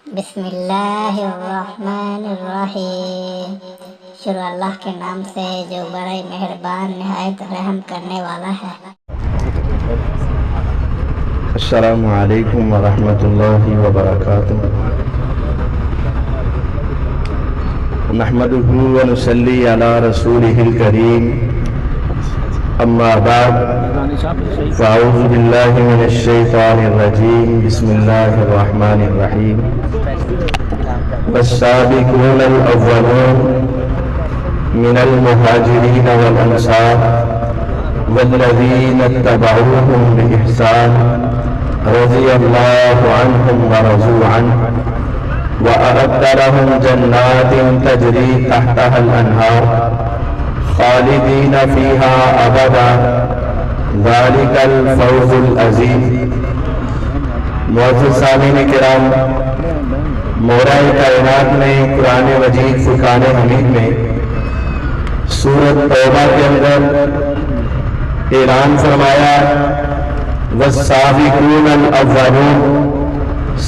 بسم اللہ الرحمن الرحیم۔ شروع اللہ کے نام سے جو بڑے مہربان نہایت رحم کرنے والا ہے۔ السلام علیکم ورحمۃ اللہ وبرکاتہ۔ نحمدہ ونصلی علی رسولہ الکریم، اما بعد فاعوذ باللہ من الشیطان الرجیم، بسم اللہ الرحمن الرحیم۔ والسابقون الاولون من المہاجرین والانصار والذین اتبعوهم بإحسان رضی اللہ عنہم ورضوا عنہ وأعد لهم جنات تجری تحتها الأنہار خالدین فیہا ابدا ذالک الفوز العظیم۔ معزز سامعین کرام، مورۂ کائنات نے قرآن مجید فرقان حمید میں سورۃ توبہ کے اندر اعلان فرمایا والسابقون الاولون،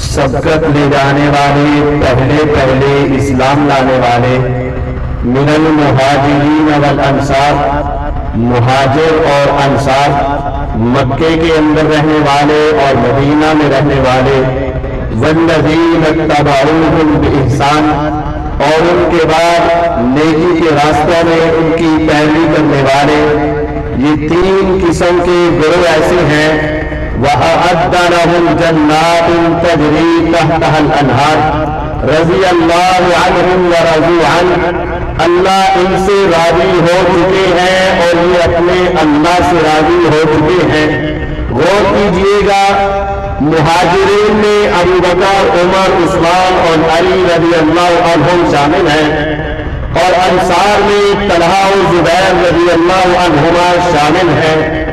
سبقت لے جانے والے، پہلے اسلام لانے والے، من المہاجرین والانصار، مہاجر اور انصار، مکے کے اندر رہنے والے اور مدینہ میں رہنے والے، والذین اتبعوہم بإحسان، اور ان کے بعد نیکی کے راستوں میں ان کی پیروی کرنے والے۔ یہ تین قسم کے گروہ ایسے ہیں۔ وَأَعَدَّ لَهُمْ جَنَّاتٍ تَجْرِي تَحْتَهَا الْأَنْهَارُ رضی اللہ عنہم ورضوا عنہ، اللہ ان سے راضی ہو چکے ہیں اور یہ اپنے اللہ سے راضی ہو چکے ہیں۔ غور کیجئے گا، مہاجرین میں ابو بکر، عمر، عثمان اور علی رضی اللہ عنہم شامل ہیں، اور انصار میں طلحہ و زبیر رضی اللہ عنہما شامل ہیں۔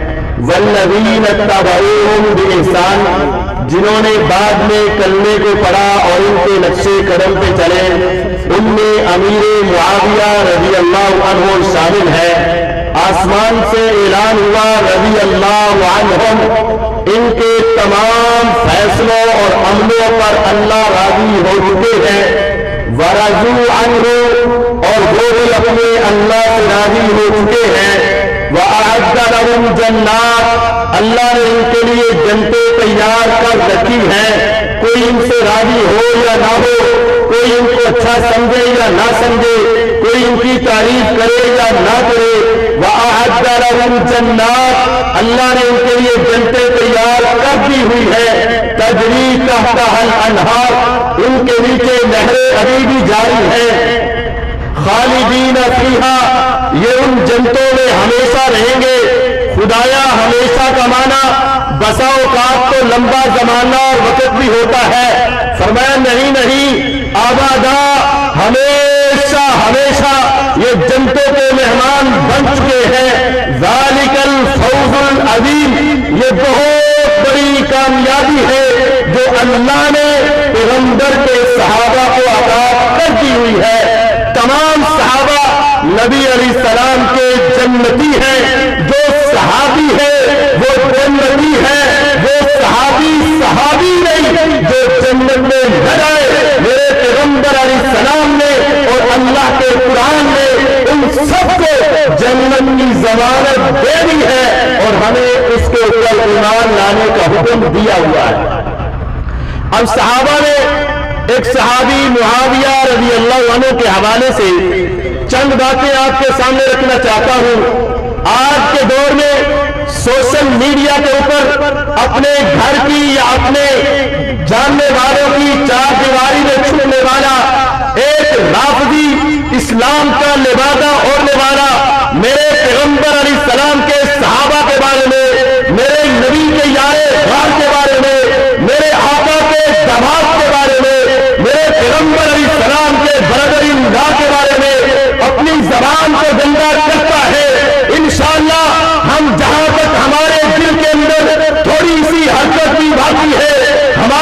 والذین اتبعوہم بإحسان، جنہوں نے بعد میں کلمے کو پڑھا اور ان کے نقشے قدم پہ چلے، ان میں امیر معاویہ رضی اللہ عنہ شامل ہے۔ آسمان سے اعلان ہوا رضی اللہ عنہم، ان کے تمام فیصلوں اور عملوں پر اللہ راضی ہو چکے ہیں۔ ورضوا عنہ، اور وہ بھی اپنے اللہ سے راضی ہو چکے ہیں۔ وَأَعَدَّ لَهُمْ جَنَّاتٍ، اللہ نے ان کے لیے جنتیں تیار کر رکھی ہیں۔ کوئی ان سے راضی ہو یا نہ ہو، کوئی ان کو اچھا سمجھے یا نہ سمجھے، کوئی ان کی تعریف کرے یا نہ کرے، وَأَعَدَّ لَهُمْ جَنَّاتٍ، اللہ نے ان کے لیے جنتیں تیار کر دی ہوئی ہے۔ تجری تحتها الانہار، ان کے نیچے نہریں ابھی بھی جاری ہیں۔ خالدین فیہا، یہ ان جنتوں میں ہمیشہ رہیں گے۔ خدایا ہمیشہ کا معنی بسا اوقات تو لمبا زمانہ اور وقت بھی ہوتا ہے، فرمایا نہیں، آبادا، ہمیشہ ہمیشہ یہ جنتوں کے مہمان بن چکے ہیں۔ ذالک الفوز العظیم، یہ بہت بڑی کامیابی ہے جو اللہ نے پیغمبر کے صحابہ کو عطا کر دی ہوئی ہے۔ تمام صحابہ نبی علیہ السلام کے جنتی ہیں، جو صحابی ہے وہ جنتی ہے، وہ صحابی نہیں جو جنت میں نہ جائے۔ میرے پیغمبر علیہ السلام نے اور اللہ کے قرآن نے ان سب کو جنت کی ضمانت دے دی ہے، اور ہمیں اس کے اوپر ایمان لانے کا حکم دیا ہوا ہے۔ اب صحابہ نے ایک صحابی معاویہ رضی اللہ عنہ کے حوالے سے چند باتیں آپ کے سامنے رکھنا چاہتا ہوں۔ آج کے دور میں سوشل میڈیا کے اوپر اپنے گھر کی یا اپنے جاننے والوں کی چار دیواری میں چھپنے والا ایک رافضی اسلام کا لبادہ اوڑھنے والا میرے پیغمبر علیہ السلام کے صحابہ کے بارے میں، میرے نبی کے یارے غار کے بارے میں، میرے آقا کے دماغ کے بارے میں، میرے پیغمبر علیہ السلام کے برادر اللہ کے بارے میں اپنی زبان کو گندا کرتا ہے۔ انشاءاللہ ہم جہاں تک ہمارے دل کے اندر تھوڑی سی حرکت بھی باقی ہے، ہمارے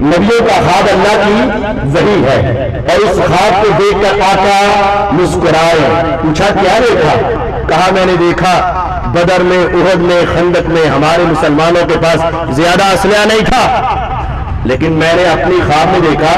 نبیوں کا خواب اللہ کی وحی ہے، اور اس خواب کو دیکھ کر آقا مسکرائے۔ پوچھا کیا دیکھا؟ کہا میں نے دیکھا بدر میں، احد میں، خندق میں ہمارے مسلمانوں کے پاس زیادہ اسلحہ نہیں تھا، لیکن میں نے اپنی خواب میں دیکھا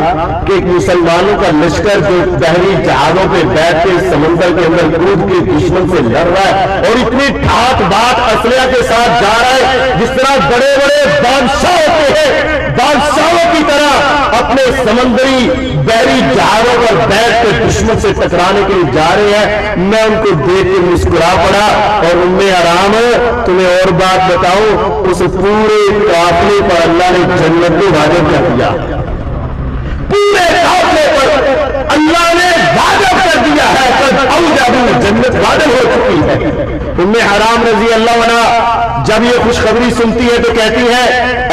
کہ ایک مسلمانوں کا لشکر جو بحری جہازوں پہ بیٹھ کے سمندر کے اندر کود کے دشمن سے لڑ رہا ہے، اور اتنی ٹھاٹ بات اسلحہ کے ساتھ جا رہا ہے جس طرح بڑے بڑے بادشاہ ہوتے ہیں، بادشاہوں کی طرح اپنے سمندری بحری جہازوں پر بیٹھ کے دشمن سے ٹکرانے کے لیے جا رہے ہیں۔ میں ان کو دیکھ کے مسکرا پڑا، اور ام حرام تمہیں اور بات بتاؤں، اس پورے قافلے پر اللہ نے جنت کو واجب کر دیا، پورے قافلے پر اللہ نے واجب کر دیا ہے، جنت واجب ہو چکی ہے۔ ام حرام رضی اللہ عنہ جب یہ خوشخبری سنتی ہے تو کہتی ہے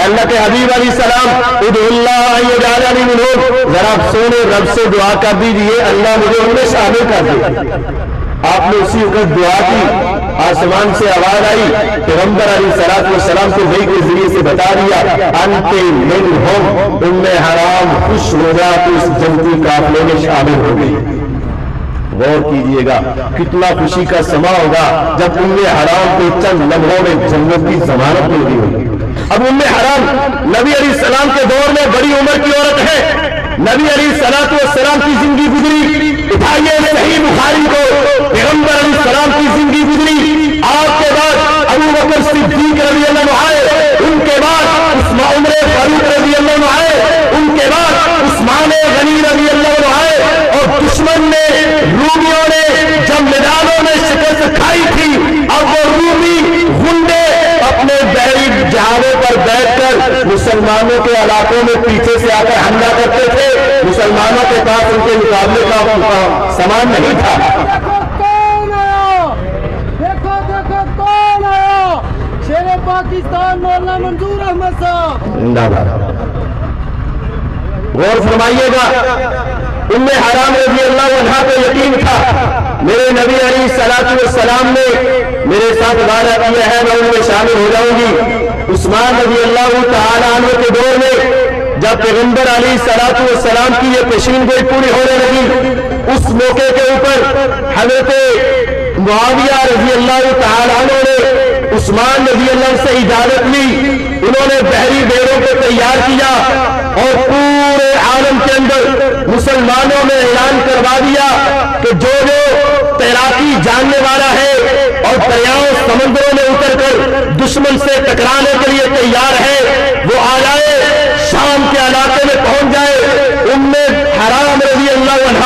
اللہ کے حبیب علیہ السلام ادعو اللہ یجعلنی منہم، ذرا سونے رب سے دعا کر دیجئے اللہ مجھے ان میں شامل کر دے۔ آپ نے اسی وقت دعا کی، آسمان سے آواز آئی، پیغمبر علیہ السلام کو وحی کے ذریعے سے بتا دیا انت منہم، ام حرام خوش ہو جا تو اس جنتی قافلے میں شامل ہو گئی۔ غور کیجئے گا کتنا خوشی کا سما ہوگا جب ام حرام کو چند لمحوں میں جنت کی ضمانت مل گئی ہوگی۔ اب ام حرام نبی علیہ السلام کے دور میں بڑی عمر کی عورت ہے، نبی علیہ السلام کی زندگی گزری، اٹھائیے صحیح بخاری کو، پیغمبر علیہ السلام کی زندگی گزری، آپ کے بعد ابو بکر صدیق رضی اللہ عنہ آئے، ان کے بعد عمر فاروق رضی اللہ عنہ آئے، ان کے بعد عثمان غنی رضی اللہ عنہ آئے، اور دشمن نے، رومیوں نے جب میدانوں میں شکست کھائی تھی، اب وہ رومی غنڈے اپنے بحری جہازوں پر بیٹھ کر مسلمانوں کے علاقوں میں پیچھے سے آ کر حملہ کرتے تھے، مسلمانوں کے پاس ان کے مقابلے کا سامان نہیں تھا۔ شیر پاکستان مولانا منظور احمد صاحب زندہ باد۔ غور فرمائیے گا ام حرام رضی اللہ عنہ کو یقین تھا میرے نبی علیہ السلام نے میرے ساتھ وعدہ کیا ہے میں ان میں شامل ہو جاؤں گی۔ عثمان رضی اللہ تعالی عنہ کے دور میں جب پیغمبر علیہ السلام کی یہ پیشین گوئی پوری ہونے لگی، اس موقع کے اوپر حضرت معاویہ رضی اللہ تعالی عنہ نے عثمان رضی اللہ عنہ سے اجازت لی، انہوں نے بحری بیڑوں کو تیار کیا اور پورے عالم کے اندر مسلمانوں میں اعلان کروا دیا کہ جو تیراکی جاننے والا ہے اور دریاؤں سمندروں میں اتر کر دشمن سے ٹکرانے کے لیے تیار ہے وہ آ جائے، شام کے علاقے میں پہنچ جائے۔ ام حرام رضی اللہ عنہ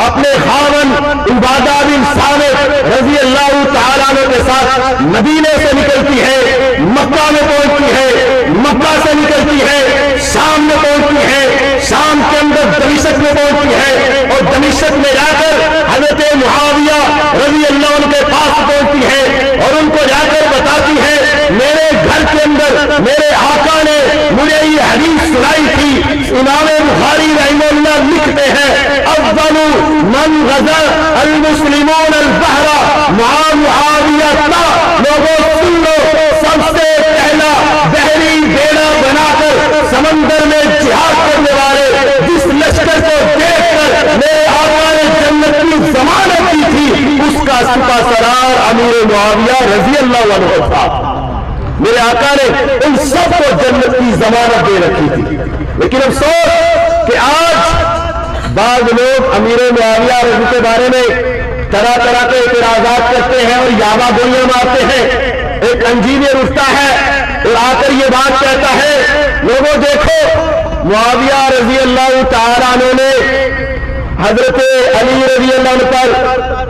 اپنے خاوند عبادہ بن صامت رضی اللہ تعالیٰ عنہ کے ساتھ مدینے سے نکلتی ہے، مکہ میں پہنچتی ہے، مکہ سے نکلتی ہے، شام میں پہنچتی ہے، شام کے اندر دمشق میں پہنچتی ہے، اور دمشق میں جا کر حضرت معاویہ رضی اللہ عنہ کے پاس پہنچتی ہے اور ان کو جا کر بتاتی ہے میرے گھر کے اندر میرے آقا نے مجھے یہ حدیث سنائی تھی۔ امام بخاری رحمہ اللہ لکھتے ہیں اول من غزا المسلمون البحر مع معاویہ، لوگوں سن لو، سب سے پہلا بحری بیڑا بنا کر سمندر میں جہاد کرنے والے جس لشکر کو دیکھ کر میرے آقا نے جنت کی ضمانت کی تھی اس کا سپہ سالار امیر معاویہ رضی اللہ عنہ تھا۔ میرے آقا نے ان سب کو جنت کی ضمانت دے رکھی تھی، لیکن افسوس کہ آج بعض لوگ امیر معاویہ رضی کے بارے میں طرح طرح کے اعتراضات کرتے ہیں اور یاما گولیاں مارتے ہیں۔ ایک انجینئر اٹھتا ہے اور آ کر یہ بات کہتا ہے لوگوں دیکھو معاویہ رضی اللہ تعالیٰ عنہ نے حضرت علی رضی اللہ عنہ پر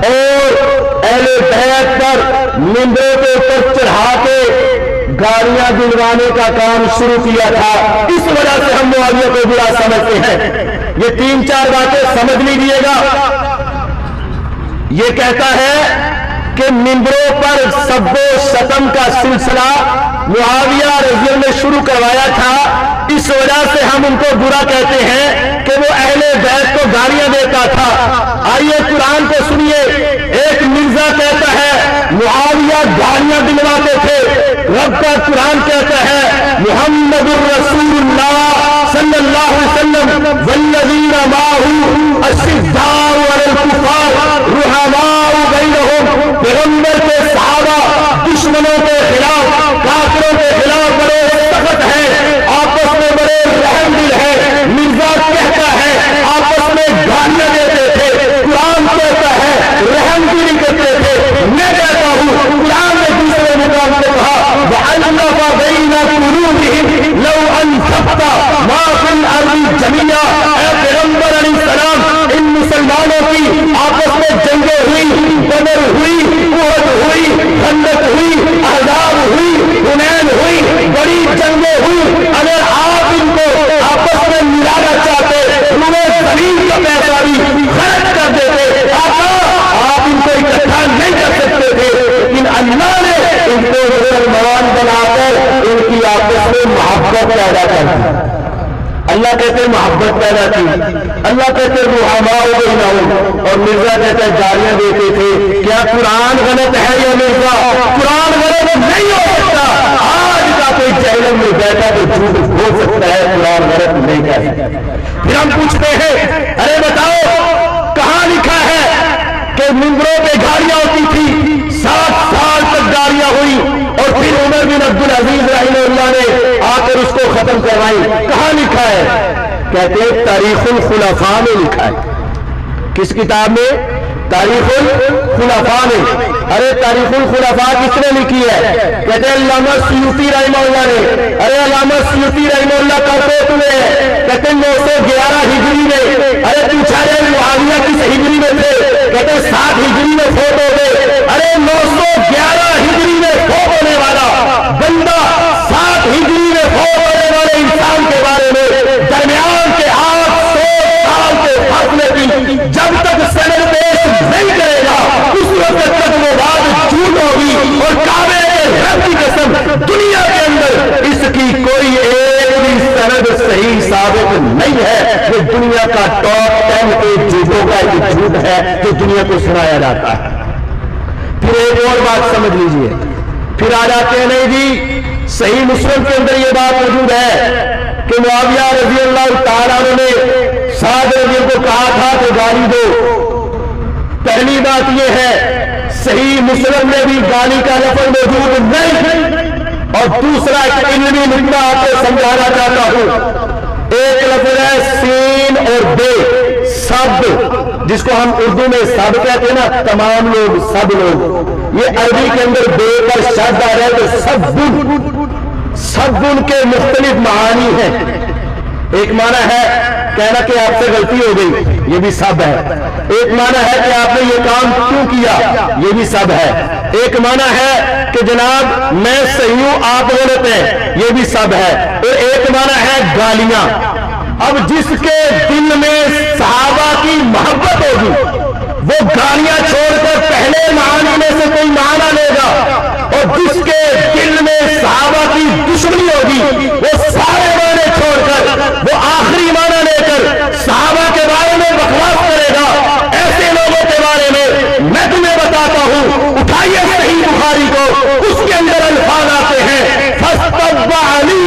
اور اہل بیت پر ممبروں کے اوپر چڑھا کے گاڑیاں دلوانے کا کام شروع کیا تھا، اس وجہ سے ہم معاویہ کو برا سمجھتے ہیں۔ یہ تین چار باتیں سمجھ لیجیے گا۔ یہ کہتا ہے کہ ممبروں پر سب و شتم کا سلسلہ معاویہ رضی اللہ نے شروع کروایا تھا، اس وجہ سے ہم ان کو برا کہتے ہیں کہ وہ اہل بیت کو گالیاں دیتا تھا۔ آئیے قرآن کو سنیے، ایک مرزا کہتا ہے معاویہ گالیاں دلواتے تھے، رب کا قرآن کہتا ہے محمد الرسول اللہ صلی اللہ علیہ وسلم والذین معه اشداء علی الکفار رحماء بینہم، پیغمبر کے صحابہ دشمنوں کے خلاف، کافروں کے خلاف بڑے سخت ہیں، آپس میں بڑے رحم دل ہیں۔ مرزا کہتا ہے آپس میں گالیاں دیتے تھے، قرآن کہتا ہے رحم دلی کرتے تھے۔ میں کہتا ہوں قرآن نے دوسرے مقام سے کہا وَأَلَّفَ بَيْنَ قُلُوبِهِمْ لَوْ أَنفَقْتَ مَا فِي الْأَرْضِ جَمِيعًا۔ اے پیغمبر علیہ السلام، ان مسلمانوں کی آپس میں جنگیں ہوئی، بدر ہوئی، احد ہوئی، خندق ہوئی، احزاب ہوئی، حنین ہوئی، بڑی جنگیں ہوئی، اگر آپ ان کو آپس میں ملانا چاہتے روئے زمین کا پیسہ بھی خرچ کر دیتے، آقا آپ ان کو اکٹھا نہیں کر سکتے تھے، لیکن اللہ نے ان کو مسلمان بنا کر ان کی آپس میں محبت پیدا کر دی۔ اللہ کہتے ہیں محبت پیدا کی، اللہ کہتے ہیں رحماء بینہم، اور مرزا کہتے ہیں گالیاں دیتے تھے۔ کیا قرآن غلط ہے یا مرزا؟ قرآن غلط نہیں ہو سکتا۔ آج کا کوئی جہنم میں بیٹھا تو جھوٹ ہو سکتا ہے، قرآن غلط نہیں کہہ سکتا۔ پھر ہم پوچھتے ہیں ارے بتاؤ کہاں لکھا ہے کہ ممبروں پہ گاڑیاں ہوتی تھی، 7 سال تک گاڑیاں ہوئی، اور پھر عمر بن عبدالعزیز رحمہ اللہ نے آ کر اس کو ختم کروائی؟ کہاں لکھا ہے؟ کہتے ہیں تاریخ الخلفاء میں لکھا ہے۔ کس کتاب میں؟ تاریخ الخلفاء میں۔ ارے تاریخ الخلفاء کس نے لکھی ہے؟ کہتے ہیں علامہ سیوطی رحمہ اللہ نے۔ ارے علامہ سیوطی رحمہ اللہ کا کوٹ میں ہے، کہتے ہیں 911 ہجری میں۔ ارے پوچھا جائے معاویہ کس ہجری میں تھے؟ کہتے ہیں 7 ہجری میں فوت ہو گئے۔ ارے 911 ہجری میں فوت ہونے والا بندہ 7 ہجری میں فوت ہونے والے انسان کے بارے میں درمیان کے 800 سال کے فاصلے کی جب تک سند پیش نہیں کرے گا اس وقت تک وہ بات جھوٹ ہوگی، اور کعبے کے رب کی قسم دنیا کے اندر اس کی کوئی ایک بھی سند صحیح ثابت نہیں ہے۔ یہ دنیا کا ٹاپ 10 کے جھوٹوں کا ایک جھوٹ ہے جو دنیا کو سنایا جاتا ہے۔ پھر ایک اور بات سمجھ لیجئے، پھر آ جاتے ہیں نہیں جی صحیح مسلم کے اندر یہ بات موجود ہے کہ معاویہ رضی اللہ تعالیٰ نے سعد رضی کو کہا تھا کہ گالی دو۔ پہلی بات یہ ہے صحیح مسلم میں بھی گالی کا لفظ موجود نہیں، اور دوسرا ایک علمی نکتہ آپ کو سمجھانا چاہتا ہوں۔ ایک لفظ ہے سین اور بے، سب، جس کو ہم اردو میں سب کہتے ہیں نا، تمام لوگ، سب لوگ۔ یہ عربی کے اندر بے پر شد آ رہا ہے تو سب کے مختلف معانی ہیں۔ ایک معنی ہے کہنا کہ آپ سے غلطی ہو گئی، یہ بھی سب ہے۔ ایک معنی ہے کہ آپ نے یہ کام کیوں کیا، یہ بھی سب ہے۔ ایک معنی ہے کہ جناب میں صحیح ہوں آپ غلط ہیں، یہ بھی سب ہے۔ اور ایک معنی ہے گالیاں۔ اب جس کے دل میں صحابہ کی محبت ہوگی وہ گالیاں چھوڑ کر پہلے معنی میں سے کوئی معنی لے گا، اور جس کے دل میں صحابہ کی دشمنی ہوگی وہ سارے معنی چھوڑ کر وہ آخری معنی لے کر صحابہ کے بارے میں بکواس کرے گا۔ ایسے لوگوں کے بارے میں تمہیں بتاتا ہوں، اٹھائیے صحیح بخاری کو، اس کے اندر الفاظ آتے ہیں فاستبع علی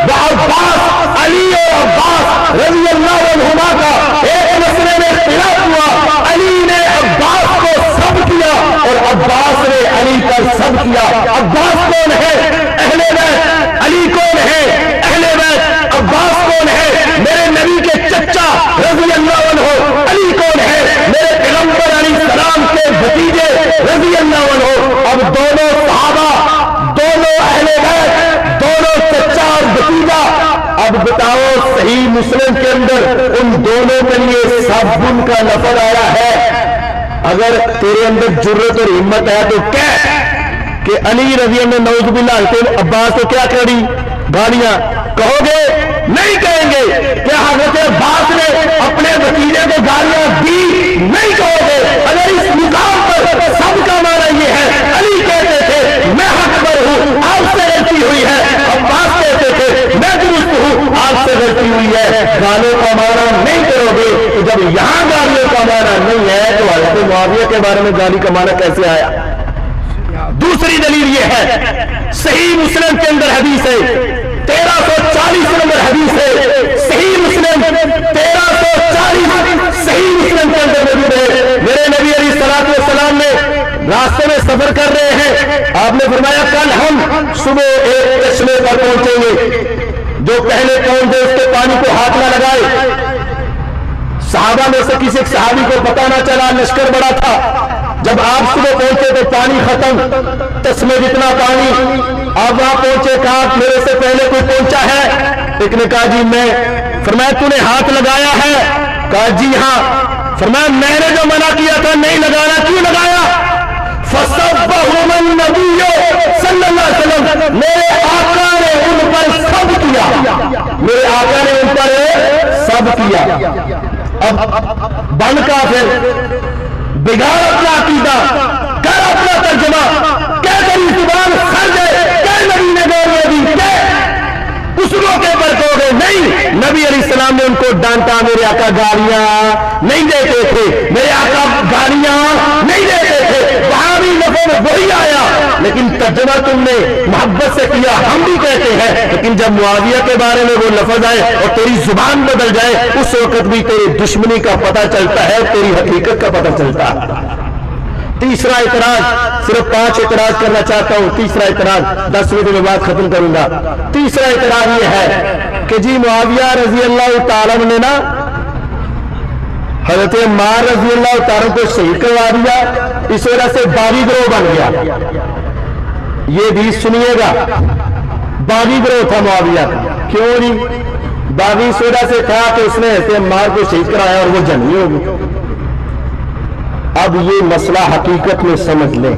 وعباس، علی اور عباس رضی اللہ عنہما کا ایک مسئلے میں اختلاف ہوا، علی نے عباس کو سب کیا اور عباس نے علی پر سب کیا۔ عباس کون ہے؟ اہل بیت۔ علی کون ہے؟ اہل بیت۔ عباس کون ہے؟ میرے نبی کے چچا رضی اللہ عنہ۔ علی کون ہے؟ میرے پیغمبر علیہ السلام کے بھتیجے رضی اللہ عنہ۔ اب دونوں صحابہ، دونوں اہل بیت، دونوں چچا اور بھتیجا۔ اب بتاؤ صحیح مسلم کے اندر ان دونوں کے لیے سب کا لفظ آیا ہے۔ اگر تیرے اندر جرت اور ہمت ہے تو کہہ کہ علی رضی اللہ نعوذ باللہ عباس کو کیا کری گالیاں، کہو گے؟ نہیں کہیں گے۔ کیا حضرت عباس نے اپنے بھتیجے کو گالیاں دی؟ نہیں کہو گے۔ اگر اس مقام پر سب کا معنی یہ ہے، علی کہتے تھے میں حق پر ہوں، آپ سے غلطی ہوئی ہے، عباس کہتے تھے میں درست ہوں، آپ سے غلطی ہوئی ہے، گالیوں کا معنی نہیں کرو گے، تو جب یہاں گالیوں کا معنی نہیں ہے تو حضرت معاویہ کے بارے میں گالی کا معنی کیسے آیا؟ دوسری دلیل یہ ہے صحیح مسلم کے اندر حدیث ہے 1340 نمبر حدیث ہے صحیح مسلم 1340 صحیح مسلم کے اندر موجود ہے. میرے نبی علیہ الصلوۃ والسلام نے راستے میں سفر کر رہے ہیں, آپ نے فرمایا کل ہم صبح ایک چشمے پر پہنچیں گے, جو پہلے پہنچے اس کے پانی کو ہاتھ نہ لگائے. صحابہ میں سے کسی ایک صحابی کو پتہ نہ چلا, لشکر بڑا تھا. جب آپ صبح پہنچے تو پانی ختم, چشمے جتنا پانی. آپ وہاں پہنچے, کہا میرے سے پہلے کوئی پہنچا ہے؟ ایک نے کہا جی میں. فرمایا تو نے ہاتھ لگایا ہے؟ کہا جی ہاں. فرمایا میں نے جو منع کیا تھا نہیں لگانا, کیوں لگایا؟ فَصَبَّهُمَ النَّبِيُّ صلی اللہ علیہ وسلم, میرے آقا نے ان پر سب کیا, میرے آقا نے ان پر سب کیا. اب بن کافر, بگاڑ اپنا عقیدہ, کر اپنا ترجمہ, کہ تیری زبان خرج ہے, کہ نبی نے گور میں دی, کہ اس موقع پر کہو گے نہیں. نبی علیہ السلام نے ان کو ڈانٹا, میرے آقا گالیاں نہیں دیتے تھے, میرے آقا گالیاں نہیں دیتے تھے. وہاں بھی لفظ میں وہی آیا, لیکن ترجمہ تم نے محبت سے کیا, ہم بھی کہتے ہیں. لیکن جب معاویہ کے بارے میں وہ لفظ آئے اور تیری زبان بدل جائے, اس وقت بھی تیری دشمنی کا پتہ چلتا ہے, تیری حقیقت کا پتہ چلتا ہے. تیسرا اعتراض, صرف 5 اعتراض کرنا چاہتا ہوں. تیسرا اعتراض 10 منٹ میں بات ختم کروں گا. تیسرا اعتراض یہ ہے کہ جی معاویہ رضی اللہ تعالیٰ نے نا حضرت عمار رضی اللہ تعالیٰ کو شہید کروا دیا, اس وجہ سے باغی گروہ بن گیا. یہ بھی سنیے گا, باغی گروہ تھا معاویہ کا. کیوں نہیں باغی؟ اس وجہ سے تھا کہ اس نے حضرت عمار کو شہید کرایا اور وہ جنگی ہو گئی. اب یہ مسئلہ حقیقت میں سمجھ لیں,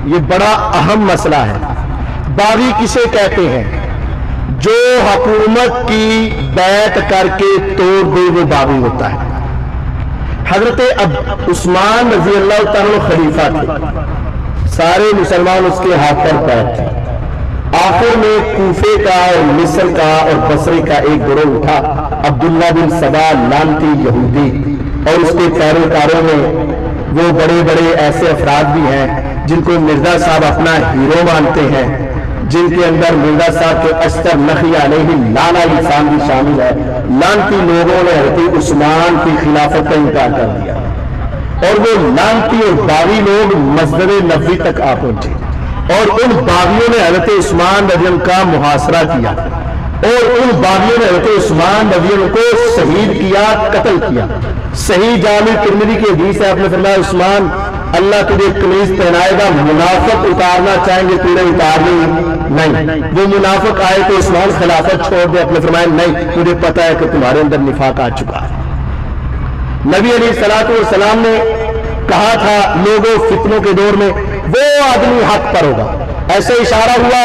یہ بڑا اہم مسئلہ ہے. باغی کسے کہتے ہیں؟ جو حکومت کی بیعت کر کے توڑ دے وہ باغی ہوتا ہے. حضرت عثمان رضی اللہ تعالیٰ خلیفہ تھے, سارے مسلمان اس کے ہاتھ پر بیعت تھے. آخر میں کوفے کا اور مصر کا اور بصرے کا ایک گروہ اٹھا, عبداللہ بن سبا لانتی یہودی, اور اس کے پیروکاروں میں وہ بڑے بڑے ایسے افراد بھی ہیں جن کو مرزا صاحب اپنا ہیرو مانتے ہیں, جن کے اندر مرزا صاحب کے اشتر نخی علیہ لالا انسان بھی شامل ہے. لانتی لوگوں نے حضرت عثمان کی خلافت کا انکار کر دیا, اور وہ لانتی اور باغی لوگ مسجد نبوی تک آ پہنچے, اور ان باغیوں نے حضرت عثمان رضی اللہ کا محاصرہ کیا, اور ان باغیوں نے حضرت عثمان رضی اللہ کو شہید کیا, قتل کیا. صحیح جامع ترمذی کی حدیث ہے, آپ نے فرمایا عثمان اللہ تجھے قمیض پہنائے گا, منافق اتارنا چاہیں گے تجھے اتارنی نہیں. وہ منافق آئے تو عثمان خلافت چھوڑ دے, آپ نے فرمایا نہیں, مجھے پتا ہے کہ تمہارے اندر نفاق آ چکا ہے. نبی علیہ الصلوۃ والسلام نے کہا تھا لوگوں فتنوں کے دور میں وہ آدمی حق پر ہوگا, ایسے اشارہ ہوا.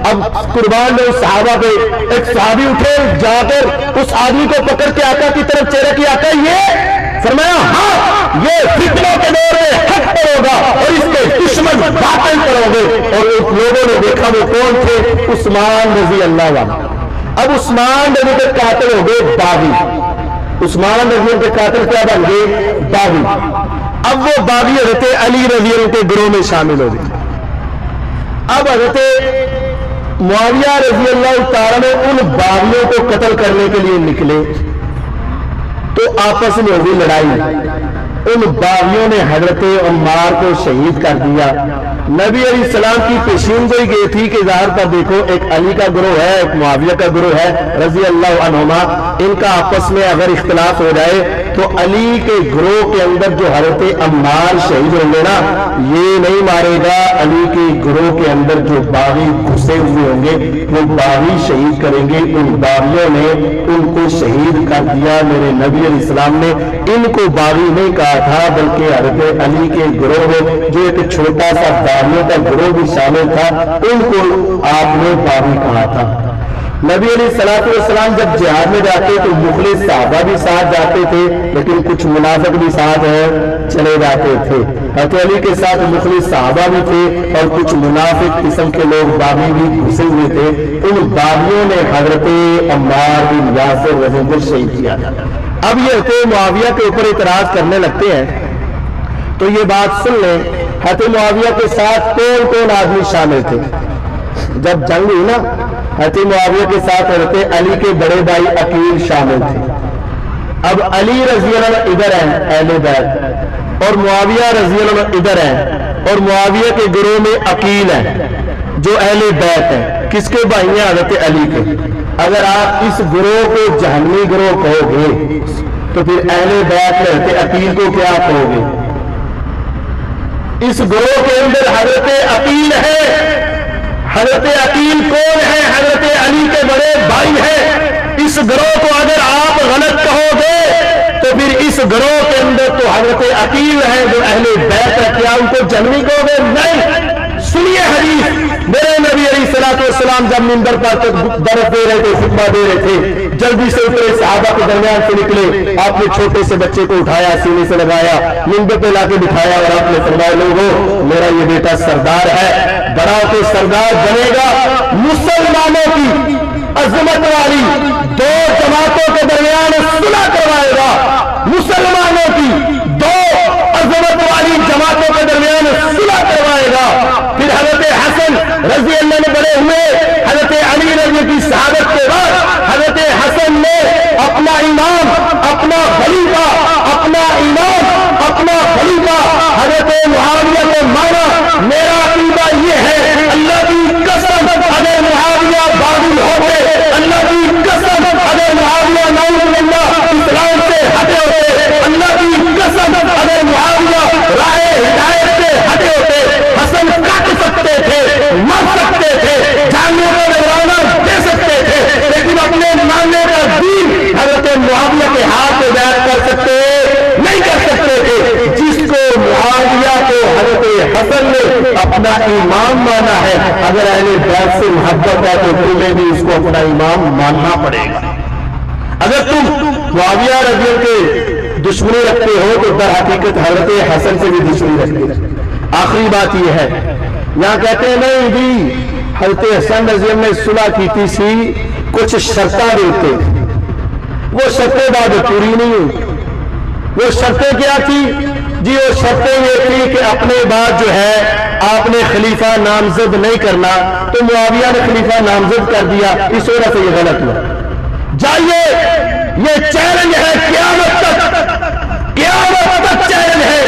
اب قربان میں اس صحابہ پہ ایک صحابی اٹھے, جا کر اس آدمی کو پکڑ کے آقا کی طرف چہرہ کیا, آقا یہ؟ فرمایا ہاں یہ فتنوں کے دور میں حق پر ہوگا اور اس کے دشمن باطل پر ہوں گے. اور لوگوں نے دیکھا وہ کون تھے؟ عثمان رضی اللہ عنہ. اب عثمان رضی کے قاتل ہو گئے باغی, عثمان رضی اللہ کے قاتل کیا بن گئے؟ باغی. اب وہ باغی حضرت علی رضی اللہ کے گروہ میں شامل ہو گئے. اب حضرت معاویہ رضی اللہ تعالیٰ نے ان باغیوں کو قتل کرنے کے لیے نکلے تو آپس میں ہوئی لڑائی. ان باغیوں نے حضرت عمار کو شہید کر دیا. نبی علیہ السلام کی پیشین گوئی گئی تھی کہ ظاہر پر دیکھو ایک علی کا گروہ ہے, ایک معاویہ کا گروہ ہے رضی اللہ عنہما, ان کا آپس میں اگر اختلاف ہو جائے تو علی کے گروہ کے اندر جو حضرت عمار شہید ہوں گے نا یہ نہیں مارے گا, علی کے گروہ کے اندر جو باغی گھسے ہوئے ہوں گے وہ باغی شہید کریں گے. ان باغیوں نے ان کو شہید کر دیا. میرے نبی علیہ السلام نے ان کو باغی نہیں کہا تھا بلکہ حضرت علی کے گروہ میں جو ایک چھوٹا سا باغیوں کا گروہ بھی شامل تھا ان کو آپ نے باغی کہا تھا. نبی علیہ الصلوۃ والسلام جب جہاد میں جاتے تو مخلص صحابہ بھی ساتھ جاتے تھے لیکن کچھ منافق بھی ساتھ چلے جاتے تھے. حضرت علی کے ساتھ مخلص صحابہ بھی تھے اور کچھ منافق قسم کے لوگ باغی بھی گھسے ہوئے تھے. ان باغیوں نے حضرت عمار بن یاسر رضی اللہ عنہ شہید کیا تھا. اب یہ حضرت معاویہ کے اوپر اعتراض کرنے لگتے ہیں تو یہ بات سن لیں, حضرت معاویہ کے ساتھ کون کون آدمی شامل تھے؟ جب جنگ ہوئی نا حضرت معاویہ کے ساتھ حضرت علی کے بڑے بھائی عقیل شامل تھے. اب علی رضی اللہ عنہ ادھر ہیں اہل بیت، اور معاویہ رضی اللہ عنہ ادھر ہیں، اور معاویہ کے گروہ میں عقیل ہیں جو اہل بیت ہیں. کس کے بھائی ہیں؟ حضرت علی کے. اگر آپ اس گروہ کو جہنمی گروہ کہو گے تو پھر اہل بیت میں حضرت عقیل کو کیا کہو گے؟ اس گروہ کے اندر حضرت عقیل ہے. حضرت عقیل کون ہے؟ حضرت علی کے بڑے بھائی ہیں. اس گروہ کو اگر آپ غلط کہو گے تو پھر اس گروہ کے اندر تو حضرت عقیل ہے جو اہل بیت ہے، کیا ان کو جہنمی کہو گے؟ نہیں. سنیے حدیث. میرے نبی علیہ الصلوۃ والسلام جب منبر پر درس دے رہے تھے، خطبہ دے رہے تھے، جلدی سے اترے، صحابہ کے درمیان سے نکلے. آپ نے چھوٹے سے بچے کو اٹھایا، سینے سے لگایا، منبر پہ لا کے بٹھایا، اور آپ نے فرمایا لوگوں میرا یہ بیٹا سردار ہے، بڑا ہو کے سردار بنے گا. مسلمانوں کی عظمت والی دو جماعتوں کے درمیان صلح کروائے گا. مسلمانوں کی دو عظمت والی جماعتوں کے درمیان صلح کروائے گا. پھر حضرت حسن رضی اللہ عنہ بڑے ہوئے. حضرت علی رضی کی شہادت کے بعد حضرت حسن نے اپنا امام، اپنا خلیفہ، اپنا امام، اپنا خلیفہ حضرت معاویہ کو مانا. میرا عقیدہ یہ ہے، اللہ کی قسم اگر معاویہ باغی ہوتے، اللہ کی قسم اگر معاویہ نعوذ باللہ اسلام سے ہٹے ہوتے، اللہ کی قسم اگر معاویہ راہ ہدایت سے ہٹے ہوتے، حسن کاٹ سکتے تھے، مر سکتے تھے، جانوں کو نذرانہ دے سکتے تھے، لیکن اپنے ماننے کا دین حضرت معاویہ کے ہاتھ میں بیعت کر سکتے نہیں کر سکتے تھے. جس کو معاویہ کو حضرت حسن نے اپنا امام مانا ہے، اگر اہل بیت سے محبت ہے تو تمہیں بھی اس کو اپنا امام ماننا پڑے گا. اگر تم معاویہ رضی اللہ کے دشمنی رکھتے ہو تو در حقیقت حضرت حسن سے بھی دشمنی رکھتے ہو. آخری بات یہ ہے، یہاں کہتے ہیں نہیں بھی حضرت حسن رضی اللہ نے صلح کی تھی، کچھ شرطیں دیتے، وہ شرطیں بعد پوری نہیں ہوئی. وہ شرطیں کیا تھی جی؟ وہ شرطیں یہ تھی کہ اپنے بعد جو ہے آپ نے خلیفہ نامزد نہیں کرنا، تو معاویہ نے خلیفہ نامزد کر دیا، اس وجہ سے یہ غلط ہوا. جائیے یہ چیلنج ہے قیامت تک، قیامت تک چیلنج ہے.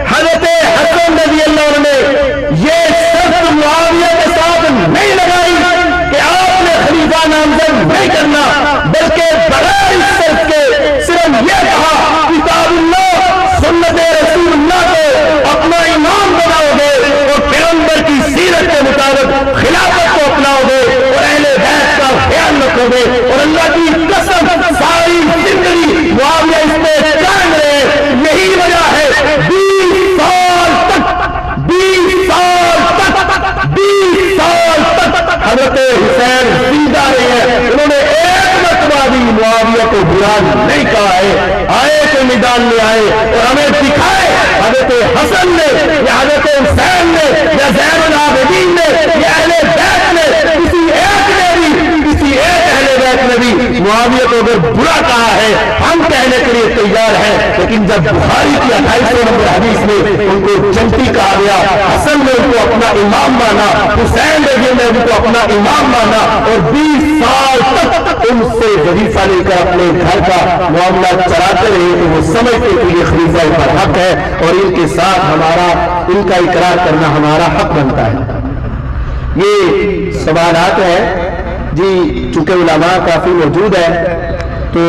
حضرت حسن رضی اللہ عنہ نے یہ شرط معاویہ کے ساتھ نہیں لگائی کہ آپ نے خلیفہ نامزد نہیں کرنا، بلکہ بغیر اس شرط کے صرف یہ کہا کتاب اللہ سنت رسول اللہ کو اپنا امام بناؤ گے اور پیغمبر کی سیرت کے مطابق خلافت کو اپناؤ گے اور اہل بیت کا خیال رکھو گے. اور اللہ کی قسم ساری زندگی معاویہ اس پہ قائم رہے. یہی وجہ ہے 20 سال تک حضرت حسین زندہ رہے ہیں. انہوں نے ایک مرتبہ بھی معاویہ کو برا نہیں کہا ہے. آئے کے میدان میں آئے اور ہمیں دکھائے حضرت حسن نے یا حضرت حسین نے یا زین العابدین نے یا اہل بیت نے کسی ایک نے بھی، کسی ایک اہل بیت نے بھی معاویہ کو اگر برا کہا ہے ہم کہنے کے لیے تیار ہیں. لیکن جب بخاری کی 28 نمبر حدیث میں ان کو جنتی کہا گیا، حسن نے ان کو اپنا امام مانا، حسین رضی نے ان کو اپنا امام مانا، اور 20 سال تک ان سے وظیفہ لے کر اپنے گھر کا معاملہ چلاتے رہے، تو وہ سمجھتے کہ یہ خلیفہ پر حق ہے اور ان کے ساتھ ہمارا ان کا اقرار کرنا ہمارا حق بنتا ہے. یہ سوالات ہیں جی، چونکہ علماء کافی موجود ہے تو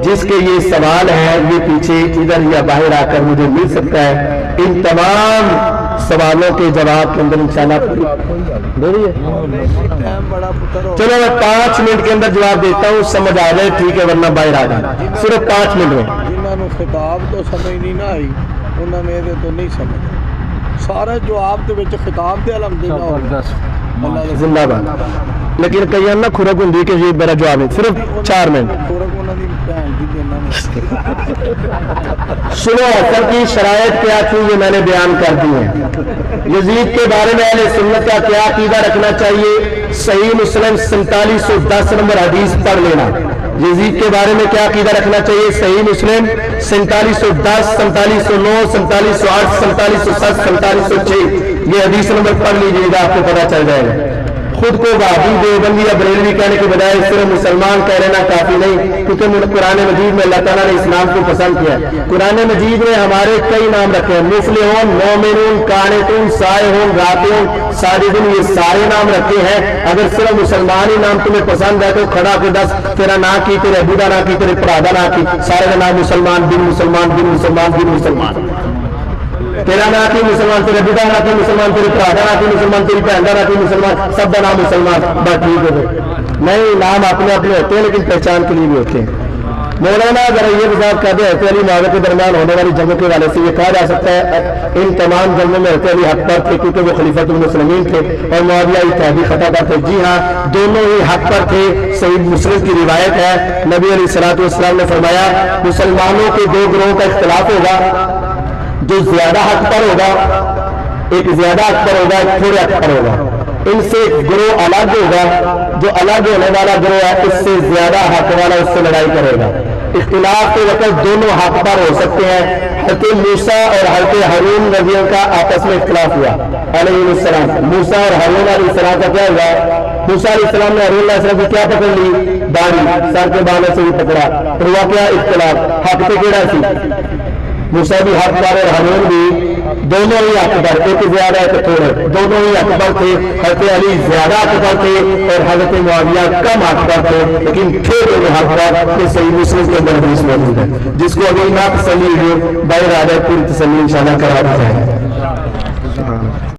جس کے یہ سوال ہیں یہ پیچھے ادھر یا باہر آ کر مجھے مل سکتا ہے. ان تمام سوالوں کے جواب کے اندر انشاءاللہ چلو میں 5 منٹ کے اندر جواب دیتا ہوں، سمجھ آ جائے ٹھیک ہے، ورنہ باہر آ جائے. صرف 5 منٹ میں. جنہوں نے خطاب تو سمجھ نہیں نہ آئی انہوں نے یہ تو نہیں سمجھا سارا جواب دے وچ خطاب دے الحمدللہ زندہ باد. لیکن کئی نہ کھرک ہوں کہ یہ میرا جواب ہے. صرف 4 منٹ. سنو اثر کی شرائط کیا تھی یہ میں نے بیان کر دی ہے. یزید کے بارے میں اہل سنت کا کیا عقیدہ رکھنا چاہیے؟ صحیح مسلم 4710 نمبر حدیث پڑھ لینا. یزید کے بارے میں کیا عقیدہ رکھنا چاہیے؟ صحیح مسلم 4710 4709 4708 4707 4706 یہ حدیث نمبر پڑھ لیجیے گا، آپ کو پتا چل جائے گا. خود کو وہابی دیوبندی یا بریلوی کہنے کے بجائے صرف مسلمان کہہ لینا کافی نہیں، کیونکہ قرآن مجید میں اللہ تعالیٰ نے اسلام کو پسند کیا ہے۔ قرآن مجید میں ہمارے کئی نام رکھے ہیں، مفلحون، مومنون، قانتون، سائحون، راکعون، ساجدون، یہ سارے نام رکھے ہیں۔ اگر صرف مسلمان ہی نام تمہیں پسند ہے تو کھڑا کے دس تیرا نام کی، تیرے ابو دا نام کی، تیرے پڑھا نام کی، سارے کا نام مسلمان، بن مسلمان، بن مسلمان، بن مسلمان، تیرا نام کی مسلمان، تیرے ابو دا نام کی مسلمان، تیرے پڑھا نام کی مسلمان، تیری بہن دا نام کی مسلمان، سب کا نام مسلمان، بس ٹھیک ہے۔ نہیں، نام اپنے اپنے ہوتے ہیں لیکن پہچان کے لیے بھی ہوتے ہیں۔ مولانا اگر یہ وضاحت کر دے حضرت علی معاویہ کے درمیان ہونے والی جنگوں کے حوالے سے یہ کہا جا سکتا ہے ان تمام جنگوں میں حضرت علی حق پر تھے کیونکہ وہ خلیفۃ المسلمین تھے اور معاویہ اتحادی خطا پر تھے۔ جی ہاں، دونوں ہی حق پر تھے۔ صحیح مسلم کی روایت ہے، نبی علیہ الصلوۃ والسلام نے فرمایا مسلمانوں کے دو گروہوں کا اختلاف ہوگا، جو زیادہ حق پر ہوگا، ایک زیادہ حق پر ہوگا، ایک تھوڑے حق پر ہوگا۔ ان سے گروہ الگ ہوگا، جو الگ ہونے والا گروہ ہے اس سے زیادہ حق والا اس سے لڑائی کرے گا۔ اختلاف کے وقت دونوں حق پر ہو سکتے ہیں۔ حضرت موسیٰ اور حضرت ہارون رضی اللہ کا آپس میں اختلاف ہوا علیہ السلام۔ موسیٰ اور ہارون علیہ السلام کا کیا ہوا؟ موسیٰ علیہ السلام نے ہارون علیہ السلام کو کیا پکڑ لی؟ داڑھی، سر کے بالوں سے بھی پکڑا، پھر ہوا کیا؟ اختلاف۔ حق پہ کیڑا سی؟ موسیٰ بھی حق پر اور ہارون بھی، دونوں ہی حق پر، ایک زیادہ ایک تھوڑے، دونوں ہی حق پر تھے۔ حضرت علی زیادہ حق پر تھے اور حضرت معاویہ کم حق پر تھے، لیکن تھے دونوں حق پر۔ یہ صحیح مسلم کے اندر حدیث موجود ہے، جس کو ابھی نہ تسلی ہو باہر آ جائے، پوری تسلی انشاءاللہ کرا دی جائے۔